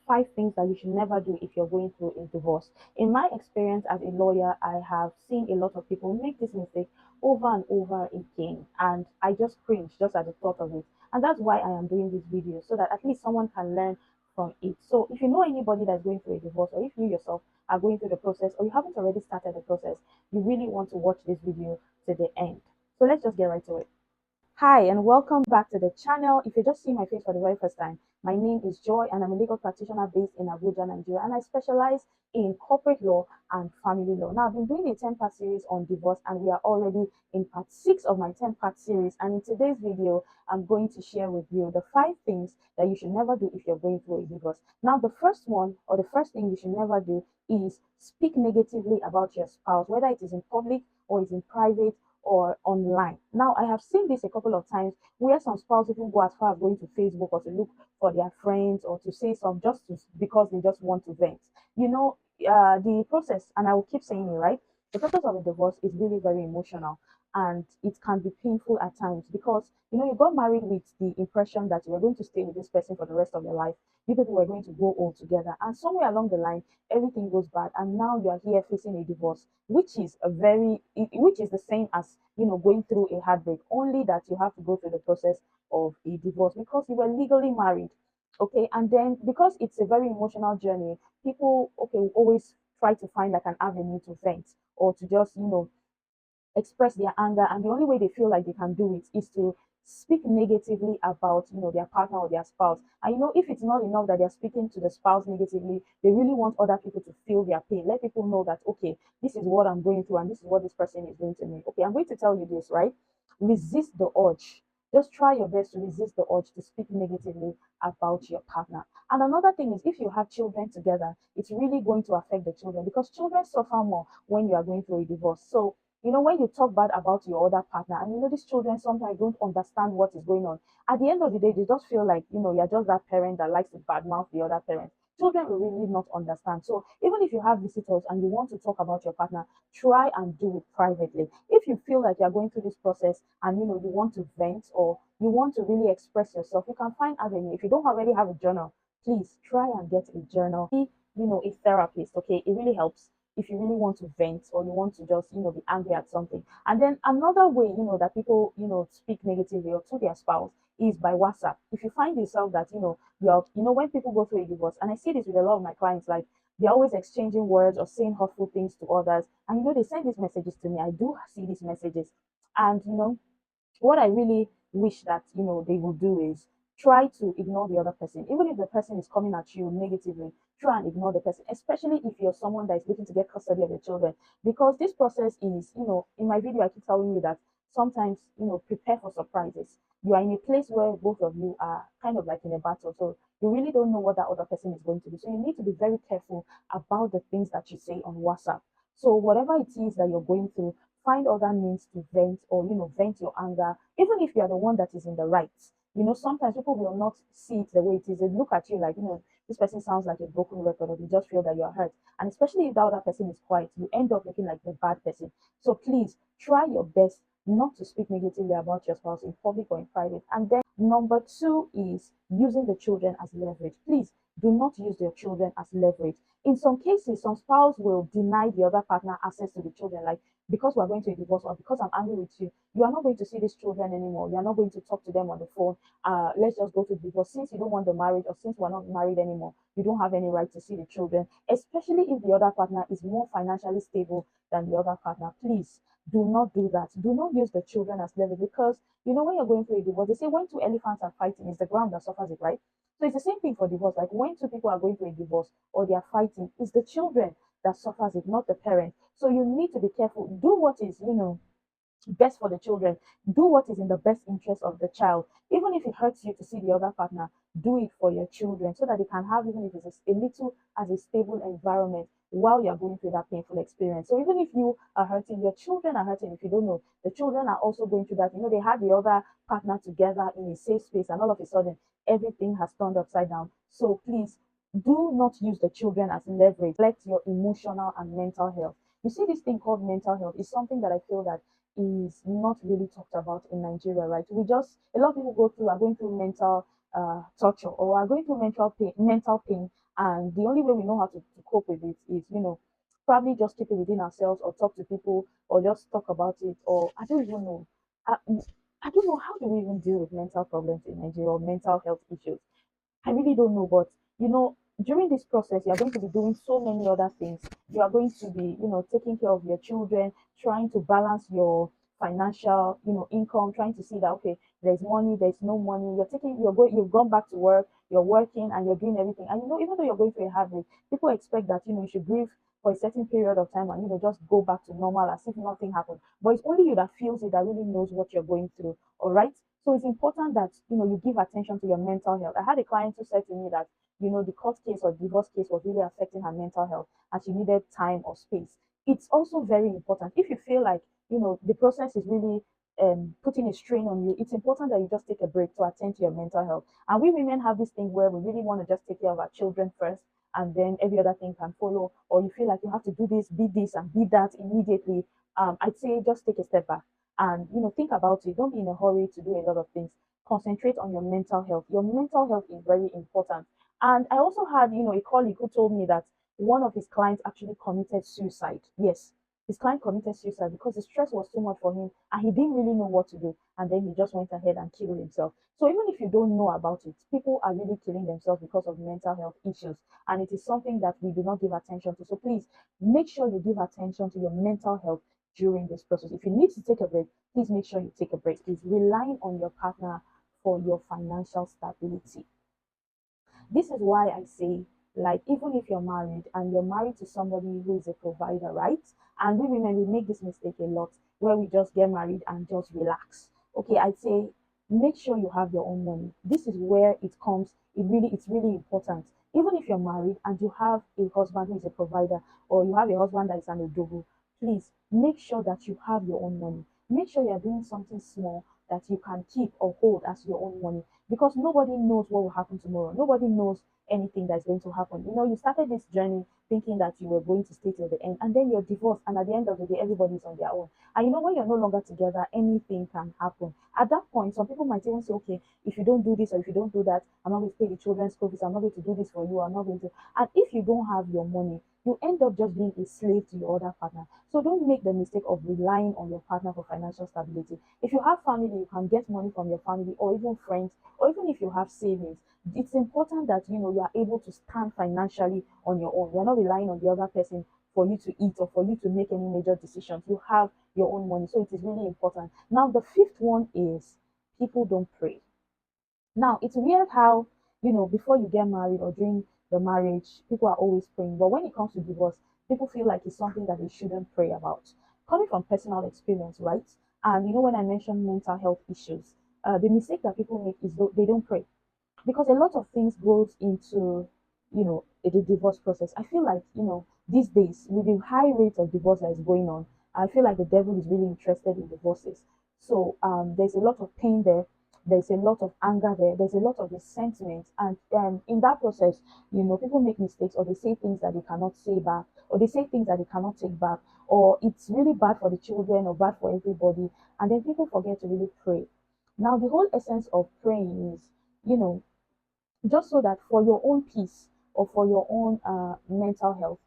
5 things that you should never do if you're going through a divorce. In my experience as a lawyer, I have seen a lot of people make this mistake over and over again, and I just cringe just at the thought of it. And that's why I am doing this video, so that at least someone can learn from it. So if you know anybody that's going through a divorce, or if you yourself are going through the process, or you haven't already started the process, you really want to watch this video to the end. So let's just get right to it. Hi, and welcome back to the channel. If you just see my face for the very first time, my name is Joy, and I'm a legal practitioner based in Abuja, Nigeria, and I specialize in corporate law and family law. Now, I've been doing a 10-part series on divorce, and we are already in part 6 of my 10-part series. And in today's video, I'm going to share with you the 5 things that you should never do if you're going through a divorce. Now, the first one, or the first thing you should never do, is speak negatively about your spouse, whether it is in public or is in private or online. Now, I have seen this a couple of times where some spouses will go as far as going to Facebook or to look for their friends or to say some just to, because they just want to vent. You know, the process, and I will keep saying it, right? The process of a divorce is really very emotional, and it can be painful at times because you got married with the impression that you were going to stay with this person for the rest of your life. You people were going to go old together, and somewhere along the line, everything goes bad, and now you are here facing a divorce, which is the same as going through a heartbreak, only that you have to go through the process of a divorce because you were legally married. Okay, and then because it's a very emotional journey, people always try to find like an avenue to vent or to just express their anger, and the only way they feel like they can do it is to speak negatively about their partner or their spouse. And if it's not enough that they're speaking to the spouse negatively, they really want other people to feel their pain, let people know that, okay, this is what I'm going through and this is what this person is doing to me. Okay, I'm going to tell you this, right? Resist the urge. Just try your best to resist the urge to speak negatively about your partner. And another thing is, if you have children together, it's really going to affect the children because children suffer more when you are going through a divorce. So when you talk bad about your other partner, and these children sometimes don't understand what is going on. At the end of the day, they just feel like, you're just that parent that likes to badmouth the other parent. Children will really not understand. So even if you have visitors and you want to talk about your partner, try and do it privately. If you feel like you're going through this process and you want to vent or you want to really express yourself, you can find avenue. If you don't already have a journal, please try and get a journal. Be, a therapist. Okay, it really helps if you really want to vent or you want to just be angry at something. And then another way that people speak negatively or to their spouse is by WhatsApp. If you find yourself that when people go through a divorce, and I see this with a lot of my clients, like they're always exchanging words or saying hurtful things to others, and they send these messages to me. I do see these messages, and what I really wish that they would do is try to ignore the other person, even if the person is coming at you negatively. Try and ignore the person, especially if you're someone that is looking to get custody of your children, because this process is, in my video, I keep telling you that sometimes, prepare for surprises. You are in a place where both of you are kind of like in a battle, so you really don't know what that other person is going to do. So you need to be very careful about the things that you say on WhatsApp. So whatever it is that you're going through, find other means to vent or vent your anger, even if you are the one that is in the right. Sometimes people will not see it the way it is. They look at you like, this person sounds like a broken record, or they just feel that you're hurt. And especially if the other person is quiet, you end up looking like the bad person. So please try your best not to speak negatively about your spouse in public or in private. And then number 2 is using the children as leverage. Please do not use your children as leverage. In some cases, some spouse will deny the other partner access to the children, like, because we're going to a divorce or because I'm angry with you, you are not going to see these children anymore. You are not going to talk to them on the phone. Let's just go to divorce. Since you don't want the marriage, or since we're not married anymore, you don't have any right to see the children, especially if the other partner is more financially stable than the other partner. Please do not do that. Do not use the children as leverage, because when you're going through a divorce, they say when two elephants are fighting, it's the ground that suffers it, right? So it's the same thing for divorce. Like when two people are going through a divorce or they are fighting, it's the children that suffers it, not the parent. So you need to be careful. Do what is, best for the children. Do what is in the best interest of the child. Even if it hurts you to see the other partner, do it for your children so that they can have, even if it's a little, as a stable environment while you're going through that painful experience. So even if you are hurting, your children are hurting. If you don't know, the children are also going through that. They had the other partner together in a safe space, and all of a sudden, everything has turned upside down. So please do not use the children as leverage. Let your emotional and mental health. You see, this thing called mental health is something that I feel that is not really talked about in Nigeria, right? A lot of people are going through mental torture, or are going through mental pain, And the only way we know how to cope with it is, probably just keep it within ourselves or talk to people or just talk about it. Or I don't even know. I, I don't know, how do we even deal with mental problems in Nigeria or mental health issues? I really don't know, but during this process, you are going to be doing so many other things. You are going to be, taking care of your children, trying to balance your financial, income, trying to see that okay, there's money, there's no money. You've gone back to work, you're working, and you're doing everything. And even though you're going through a hard day, people expect that you should grieve for a certain period of time and just go back to normal as if nothing happened. But it's only you that feels it, that really knows what you're going through. All right. So it's important that you give attention to your mental health. I had a client who said to me that the court case or divorce case was really affecting her mental health and she needed time or space. It's also very important if you feel like the process is really putting a strain on you. It's important that you just take a break to attend to your mental health. And we women have this thing where we really want to just take care of our children first, and then every other thing can follow. Or you feel like you have to do this and be that immediately. I'd say just take a step back and think about it. Don't be in a hurry to do a lot of things. Concentrate on your mental health. Your mental health is very important. And I also had a colleague who told me that one of his clients actually committed suicide. Yes, his client committed suicide because the stress was too much for him and he didn't really know what to do, and then he just went ahead and killed himself. So even if you don't know about it, people are really killing themselves because of mental health issues, and it is something that we do not give attention to. So please make sure you give attention to your mental health during this process. If you need to take a break, please make sure you take a break. Is relying on your partner for your financial stability. This is why I say, like, even if you're married and you're married to somebody who is a provider, right? And we women, we make this mistake a lot where we just get married and just relax. Okay, I'd say make sure you have your own money. This is where it comes. It's really important. Even if you're married and you have a husband who is a provider, or you have a husband that is an odogo, please make sure that you have your own money. Make sure you're doing something small that you can keep or hold as your own money, because nobody knows what will happen tomorrow. Nobody knows anything that's going to happen. You started this journey thinking that you were going to stay till the end, and then you're divorced, and at the end of the day, everybody's on their own. And when you're no longer together, anything can happen. At that point, some people might even say, okay, if you don't do this or if you don't do that, I'm not going to pay the children's school fees, I'm not going to do this for you, I'm not going to. And if you don't have your money, you end up just being a slave to your other partner. So don't make the mistake of relying on your partner for financial stability. If you have family, you can get money from your family or even friends, or even if you have savings. It's important that you are able to stand financially on your own. You're not relying on the other person for you to eat or for you to make any major decisions. You have your own money, so it is really important. Now the fifth one is people don't pray. Now, it's weird how, before you get married or during the marriage, people are always praying. But when it comes to divorce, people feel like it's something that they shouldn't pray about. Coming from personal experience, right? And when I mentioned mental health issues, the mistake that people make is they don't pray, because a lot of things goes into the divorce process. I feel like these days, with the high rate of divorce that is going on, I feel like the devil is really interested in divorces. So there's a lot of pain there, there's a lot of anger there, there's a lot of resentment, and in that process, people make mistakes, or they say things that they cannot say back, or they say things that they cannot take back, or it's really bad for the children or bad for everybody, and then people forget to really pray. Now the whole essence of praying is, you know just so that for your own peace, or for your own mental health,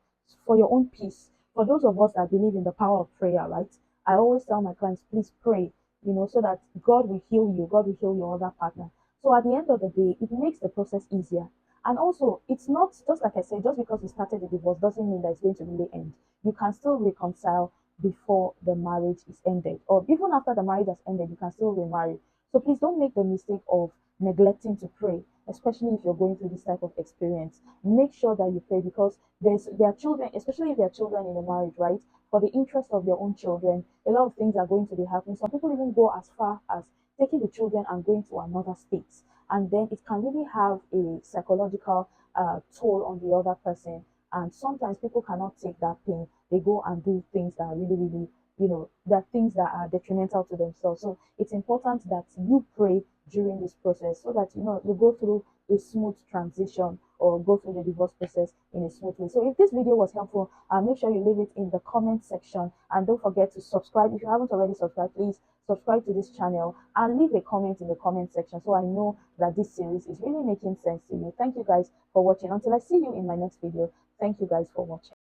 for your own peace, for those of us that believe in the power of prayer, right? I always tell my clients, please pray, so that God will heal you, God will heal your other partner. So at the end of the day, it makes the process easier. And also, it's not just like I said, just because you started a divorce doesn't mean that it's going to really end. You can still reconcile before the marriage is ended, or even after the marriage has ended, you can still remarry. So please don't make the mistake of neglecting to pray, especially if you're going through this type of experience. Make sure that you pray, because there are children, especially if there are children in the marriage, right? For the interest of your own children, a lot of things are going to be happening. Some people even go as far as taking the children and going to another state, and then it can really have a psychological toll on the other person. And sometimes people cannot take that pain. They go and do things that are really, really, that things that are detrimental to themselves. So it's important that you pray during this process, so that you go through a smooth transition, or go through the divorce process in a smooth way. So if this video was helpful, make sure you leave it in the comment section, and don't forget to subscribe. If you haven't already subscribed, please subscribe to this channel, and leave a comment in the comment section so I know that this series is really making sense to you. Thank you guys for watching. Until I see you in my next video, thank you guys for watching.